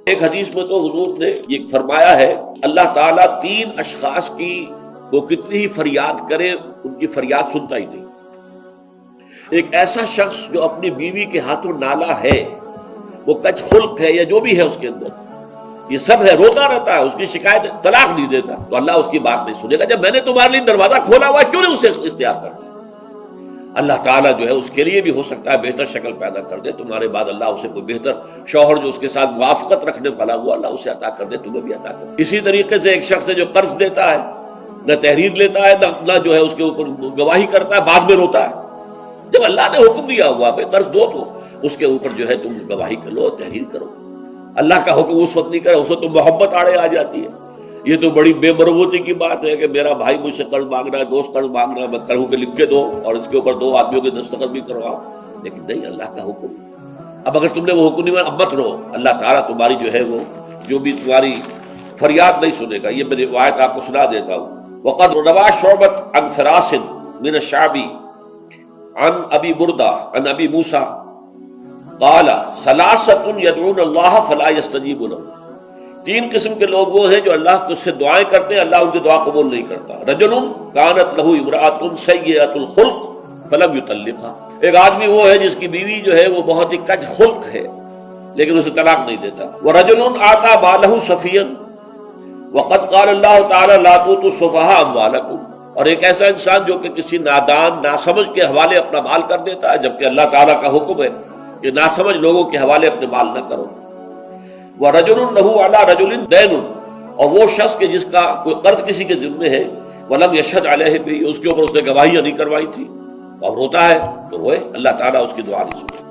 ایک حدیث میں تو حضور نے یہ فرمایا ہے اللہ تعالیٰ 3 اشخاص کی وہ کتنی ہی فریاد کرے ان کی فریاد سنتا ہی نہیں۔ ایک ایسا شخص جو اپنی بیوی کے ہاتھوں نالا ہے، وہ کچ خلق ہے یا جو بھی ہے اس کے اندر، یہ سب ہے، روتا رہتا ہے، اس کی شکایت طلاق نہیں دیتا، تو اللہ اس کی بات نہیں سنے گا۔ جب میں نے تمہارے لیے دروازہ کھولا ہوا ہے کیوں نہیں اسے اختیار کرنا؟ اللہ تعالیٰ جو ہے اس کے لیے بھی ہو سکتا ہے بہتر شکل پیدا کر دے، تمہارے بعد اللہ اسے کوئی بہتر شوہر جو اس کے ساتھ موافقت رکھنے والا ہوا اللہ اسے عطا کر دے، تمہیں بھی عطا کر دے۔ اسی طریقے سے ایک شخص ہے جو قرض دیتا ہے، نہ تحریر لیتا ہے نہ جو ہے اس کے اوپر گواہی کرتا ہے، بعد میں روتا ہے۔ جب اللہ نے حکم دیا ہوا ہے قرض دو تو اس کے اوپر جو ہے تم گواہی کر لو، تحریر کرو۔ اللہ کا حکم اس وقت نہیں کرے، اس وقت تو محبت آڑے آ جاتی ہے۔ یہ تو بڑی بے مربوطی کی بات ہے کہ میرا بھائی مجھ سے قرض مانگ رہا ہے، دوست قرض مانگ رہا ہے، میں کہوں کہ لکھ کے دو اور اس کے اوپر 2 آدمیوں کے دستخط بھی کرواؤ، لیکن نہیں، اللہ کا حکم۔ اب اگر تم نے وہ حکم نہیں مانا اب مت رو، اللہ تعالیٰ تمہاری جو ہے وہ جو بھی تمہاری فریاد نہیں سنے گا۔ یہ میں روایت آپ کو سنا دیتا ہوں۔ وقد روى شعبة عن فراس من الشعبي عن ابی بردہ عن ابی موسیٰ قال 3 يدعون الله فلا يستجيب لهم۔ 3 قسم کے لوگ وہ ہیں جو اللہ کو سے دعائیں کرتے ہیں، اللہ ان کی دعا قبول نہیں کرتا۔ رجل كانت له امرأة سيئة الخلق فلم يطلقها، ایک آدمی وہ ہے جس کی بیوی جو ہے وہ بہت ہی کج خلق ہے لیکن اسے طلاق نہیں دیتا۔ ورجل آتى ماله سفيا وقد قال الله تعالى لا تؤتوا السفهاء اموالكم، اور ایک ایسا انسان جو کہ کسی نادان ناسمجھ کے حوالے اپنا مال کر دیتا ہے، جبکہ اللہ تعالیٰ کا حکم ہے کہ ناسمجھ لوگوں کے حوالے اپنے مال نہ کرو۔ وَرَجُلٌ لَهُ عَلَى رَجُلٍ دَيْنٌ، اور وہ شخص کہ جس کا کوئی قرض کسی کے ذمے ہے، وَلَمْ يَشْهَدْ عَلَيْهِ بِهِ، اس کے اوپر اس نے گواہیاں نہیں کروائی تھی، اب روتا ہے تو روئے، اللہ تعالیٰ اس کی دعا نہیں سنتا۔